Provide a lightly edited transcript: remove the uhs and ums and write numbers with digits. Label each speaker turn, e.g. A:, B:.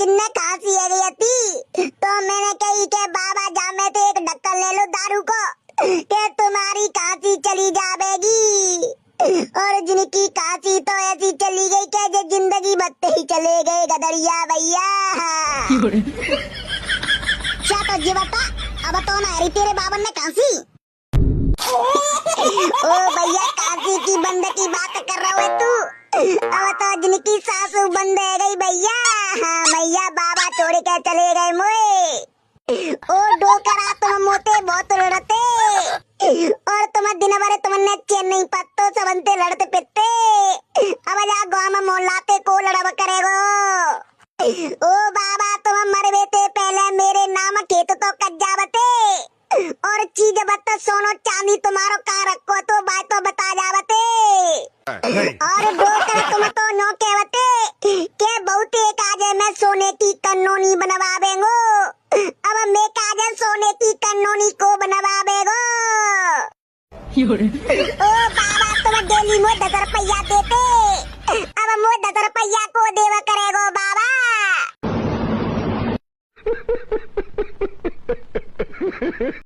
A: जिन्ने खांसी आ रही थी तो मैंने कही के बाबा जा में तो एक ढक्कन ले लो दारू को के तुम्हारी खांसी चली जाएगी। और जिनकी खांसी तो ऐसी चली गई के जो जिंदगी बत्ते ही चले गए गदरिया भैया। क्या तो जी बता अब तो ना तेरे बाबन ने खांसी। ओ भैया खांसी की बंद की बात कर रहा है तू। अब तो जिनकी सासू बंद है गई भैया। हाँ भैया बाबा छोड़ के चले गए मोए। ओ डोकरा तुम मोते बहुत लड़ते और तुम दिन भर तुमने चैन नहीं पत्तो सबंते लड़ते पिटते। अब जा गाँव में मोहल्लाते को लड़ब करेगो। ओ बाबा तुम मर बेते पहले मेरे नाम खेत तो कज्जा बते और चीज बत्ता सोनो चांदी तुम्हारो का रखो तो बात तो बता जावते। और डोकर तुम तो नो कहवते के बहुत एक आजे मैं सोने की कन्नोनी बनवावेंगो। अब मैं काजे सोने की कन्नोनी को बनवावेगो। ओ बाबा तुम डेली मो 10 रुपया देते अब मो 10 रुपया को देवा करेगो बाबा।